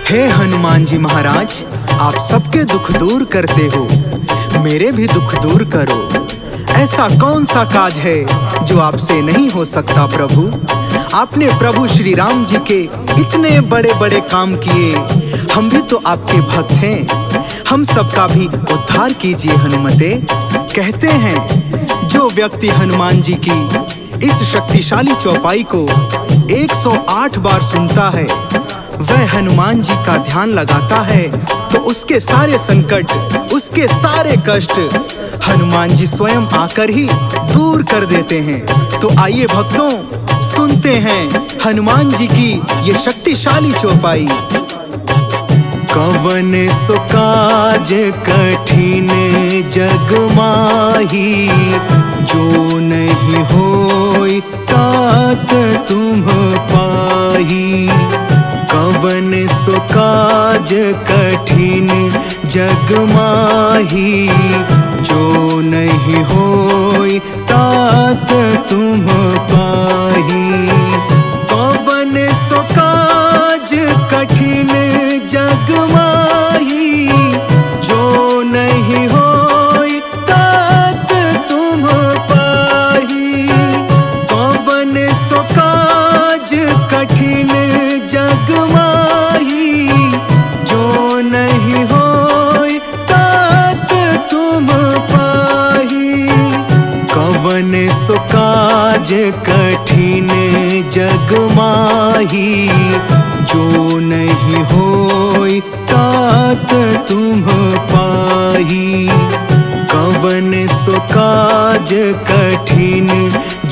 हे हनुमान जी महाराज, आप सबके दुख दूर करते हो, मेरे भी दुख दूर करो। ऐसा कौन सा काज है जो आपसे नहीं हो सकता प्रभु। आपने प्रभु श्री राम जी के इतने बड़े बड़े काम किए, हम भी तो आपके भक्त हैं, हम सबका भी उद्धार कीजिए हनुमते। कहते हैं जो व्यक्ति हनुमान जी की इस शक्तिशाली चौपाई को 108 बार सुनता है, वह हनुमान जी का ध्यान लगाता है तो उसके सारे संकट, उसके सारे कष्ट हनुमान जी स्वयं आकर ही दूर कर देते हैं। तो आइए भक्तों, सुनते हैं हनुमान जी की ये शक्तिशाली चौपाई। कवन सो काज कठिन जग माही, जो नहीं होई तात तुम पाही। कवन सो काज कठिन जग माही, जो नहीं होई तात तुम पाही। कवन सो काज कठिन जग माही, जो नहीं होई तात तुम पाही। कवन सो काज कठिन जग माही, जो नहीं होई तात तुम पाही। कवन सो काज कठिन जग माही, जो नहीं होई तात तुम पाही। कवन सो काज कठिन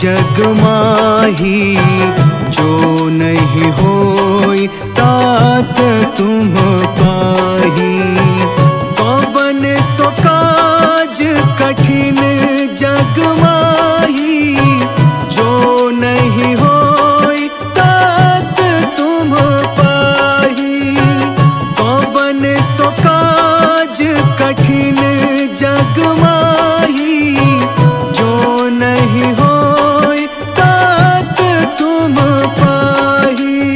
जग माही, जो नहीं होई तात तुम पाही। कवन सो काज कठिन जग माही, जो नहीं होई तात तुम पाही। कवन सो काज कठिन जग माही, जो नहीं होई तात तुम पाही।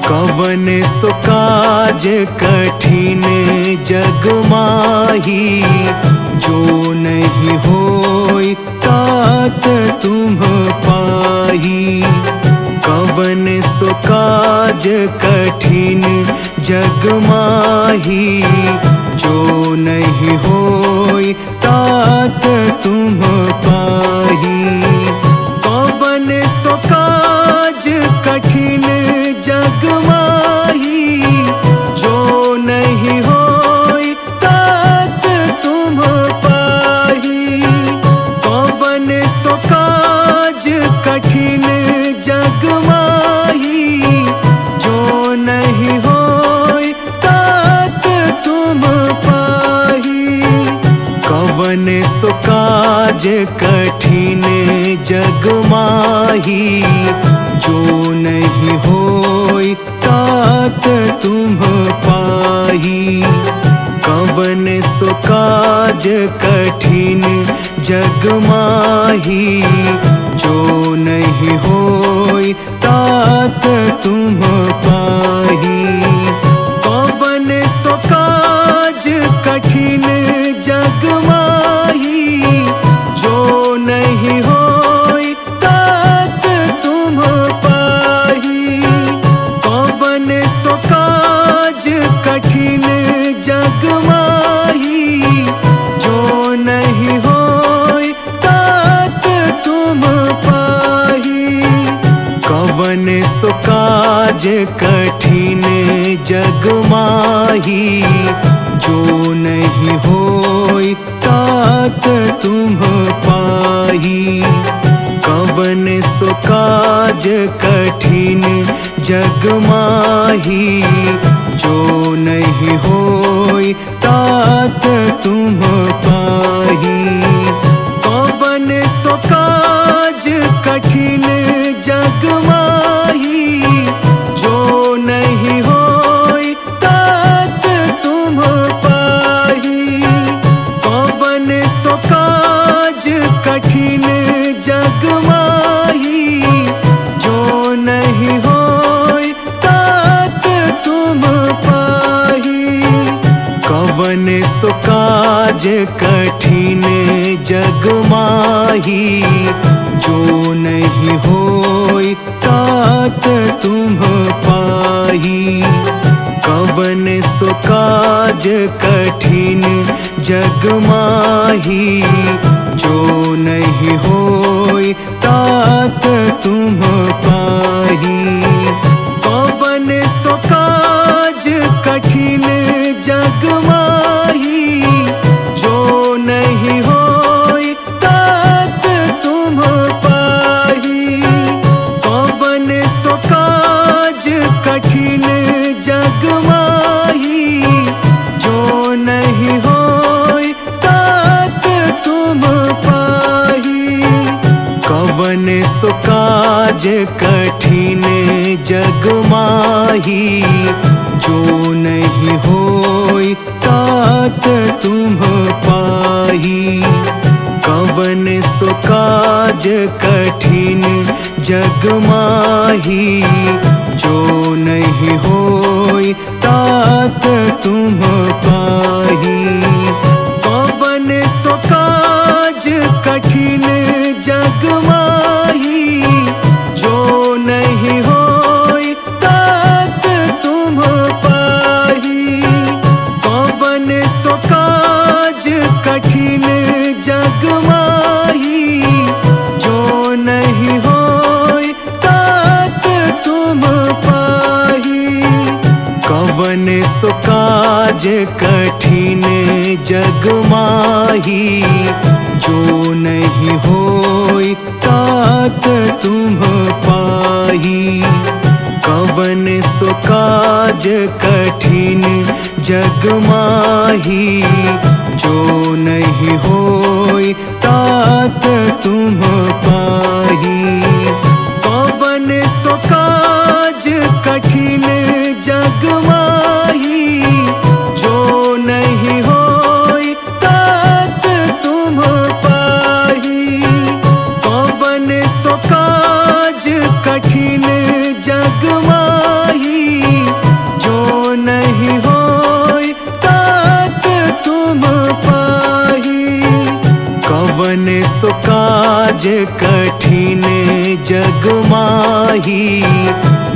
कवन सो काज कठिन जग माही, जो नहीं होई तात तुम पाही। कवन सो काज कठिन जग माही, जो नहीं होई तात तुम पाही। कवन सो काज कठिन जग माही, जो नहीं होई तात तुम पाही। कवन सो काज कठिन जग माही, जो नहीं होई तात तुम पाही। कवन सो काज कठिन जग माही, जो नहीं होई तात तुम पाही। कवन सो काज कठिन जग माही, जो नहीं होई तात तुम पाही। कवन सो काज कठिन जग माही, जो नहीं होई तात तुम पाही। कवन सो काज कठिन जग माही, जो नहीं होई तात तुम पाही। कवन सो काज कठिन जग माही, जो नहीं होई तात तुम पाही। कवन सो काज कठिन जग माही, जो नहीं होई तात तुम पाही। कवन सो काज कठिन जग माही, जो नहीं होई तात तुम पाही। कवन सो काज कठिन जग माही, जो नहीं होई तात तुम पाही। काज कठिन जग माही, जो नहीं होई तात तुम पाही। कवन सो काज कठिन जग माही, जो नहीं होई तात तुम पाही। कवन सो काज कठिन जग माही, जो नहीं होई तात तुम पाही। कवन सो काज कठिन जग माही, जो नहीं होई तात तुम पाही। कवन सो काज कठिन जग माही, जो नहीं होई तात तुम पाही। कवन सो काज कठिन जग माही, जो नहीं होई तात तुम पाही। कवन सो काज कठिन जग माही, जो नहीं होई तात तुम पाही। कवन सो काज कठिन जग माही, जो नहीं होई तात तुम पाही। कवन सो काज कठिन जग माही, जो नहीं होई तात तुम पाही। कवन सो काज कठिन जग माही, जो नहीं होई तात तुम पाही। कवन सो काज कठिन जग माही, जो नहीं होई तात तुम पाही। कवन सो काज कठिन जग माही, जो नहीं होई तात तुम पाही। कवन सो काज कठिन जग माही,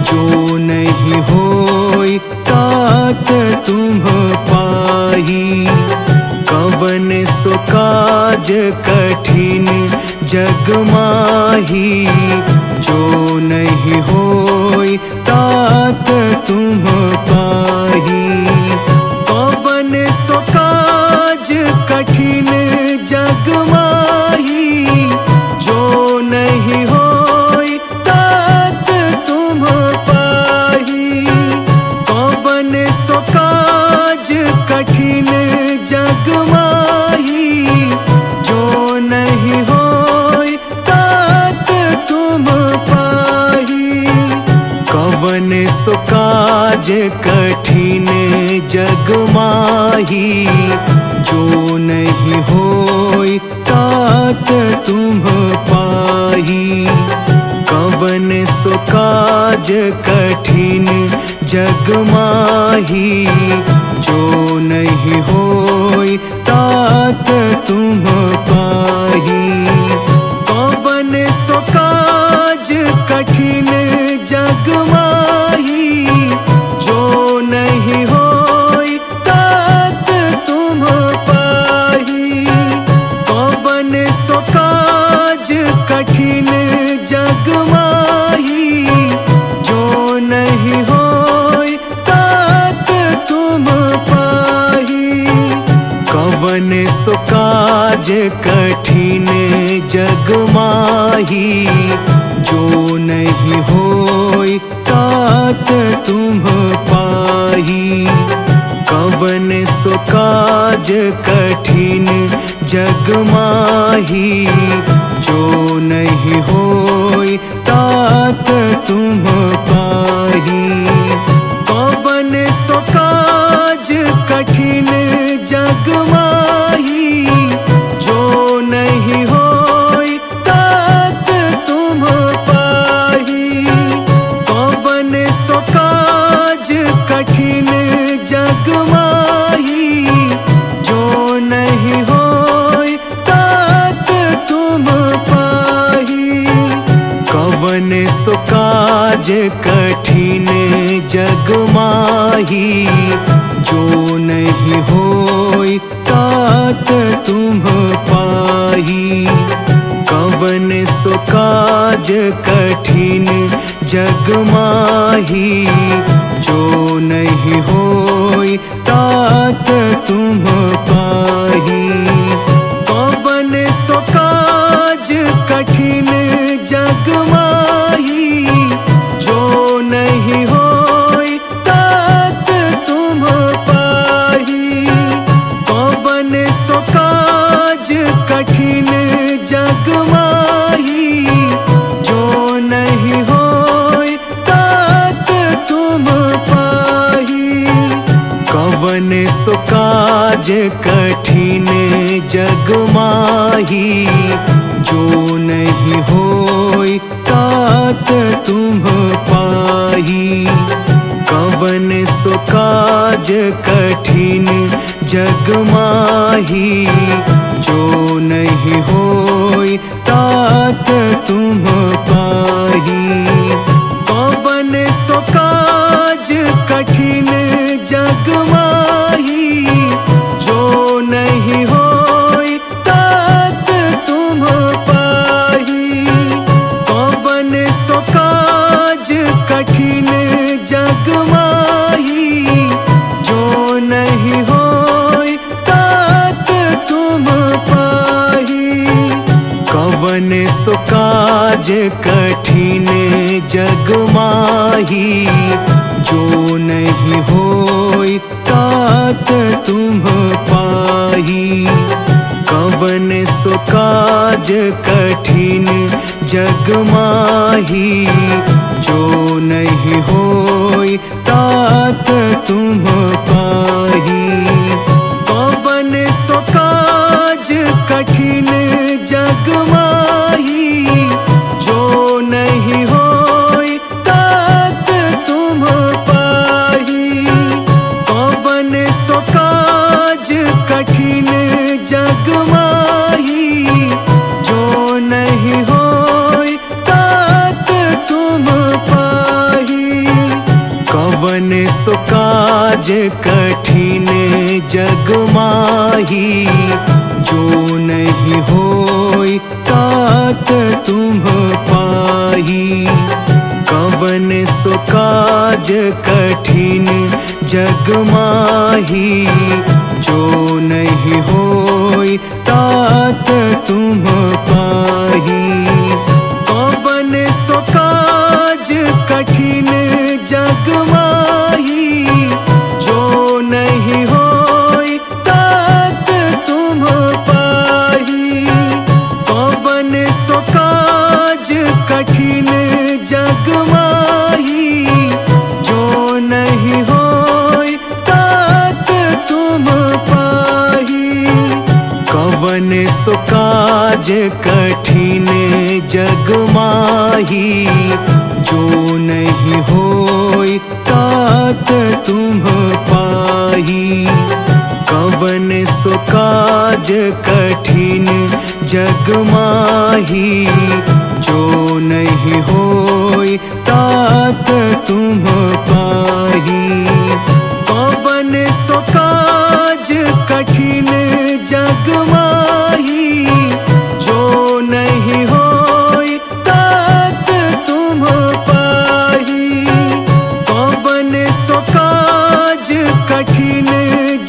जो नहीं होई तात तुम पाही। कवन सो काज कठिन जग माही, जो नहीं होई तात तुम पाही। कवन सो काज कठिन जग माही, जो नहीं होई तात तुम पाही। कवन सो काज कठिन जग माही, जो नहीं होई तात तुम पाही। कवन सो काज कठिन जग माही, जो नहीं होई तात तुम पाही। कवन सो काज कठिन जग माही, जो नहीं होई तात तुम पाही। कवन सो काज कठिन जग माही, जो नहीं होई तात तुम पाही। कवन सो काज कठिन जग माही, जो नहीं होई तात तुम पाही। कवन सो काज कठिन जग माही, जो नहीं होई तात तुम पाही। कवन सो काज कठिन जग माही, जो नहीं होई तात तुम पाही। कवन सो काज कठिन जग माही, जो नहीं होई तात तुम पाही। कवन सो काज कठिन जग माही, जो नहीं कठिन जग माही, जो नहीं होई तात तुम पाही। कवन सो काज कठिन जग माही, जो नहीं होई तात तुम पाही। कवन सो काज कठिन जग माही, जो नहीं होई तात तुम पाही। कवन सो काज कठिन जग माही, जो नहीं होई तात तुम पाही। कवन सो काज कठिन जग माही, जो नहीं होई तात तुम पाही। कवन सो काज कठिन जग माही, जो नहीं होई तात तुम पाही। कवन सो काज कठिन जग माही, जो नहीं होई तात तुम पाही। कवन सो काज कठिन जग माही, जो नहीं होई तात तुम पाही। कवन सो काज कठिन जग माही, जो नहीं होई तात तुम पाही। कवन सो काज कठिन जग माही, जो नहीं होई तात तुम पाही। कवन सो काज कठिन जग माही, जो नहीं होई तात तुम पाही। कवन सो काज कठिन जग माही, जो नहीं होई तात तुम पाही। कवन सो काज कठिन जग माही, जो नहीं होई तात तुम पाही। कवन सो काज कठिन जग माही, जो नहीं होई तात तुम पाही। कवन सो काज कठिन जग माही, जो नहीं होई तात तुम पाही। कवन सो काज कठिन जग माही, जो नहीं होई तात तुम पाही। कवन सो काज कठिन जग माही, जो नहीं होई तात तुम पाही। कवन सो काज कठिन जग माही, जो नहीं होई तात तुम पाही। कवन सो काज कठिन जग माही, जो नहीं होई तात तुम पाही। कवन सो काज कठिन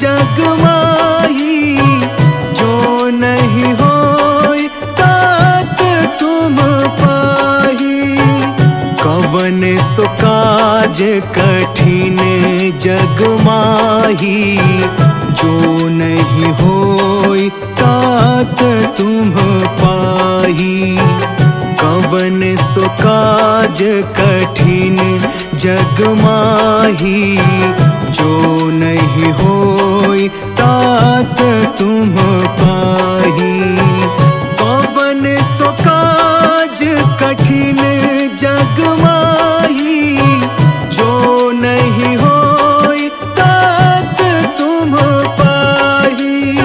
जग माही, जो नहीं होई तात तुम पाही। कवन सो काज कठिन जग माही, जो नहीं होई तात तुम पाही। कवन सो काज कठिन जग माही, जो नहीं होई तात तुम पाही। कवन सो काज कठिन जग माही, जो नहीं होई तात तुम पाही।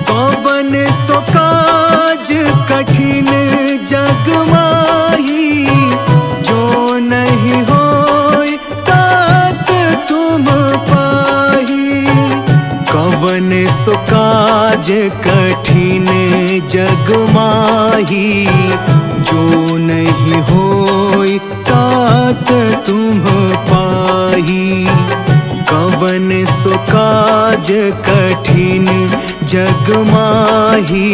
कवन सो काज कठिन जग माही, जो नहीं होई कठिन जग माही, जो नहीं होई तात तुम पाही। कवन सो काज कठिन जग माही,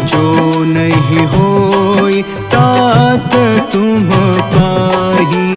जो नहीं होई तात तुम पाही।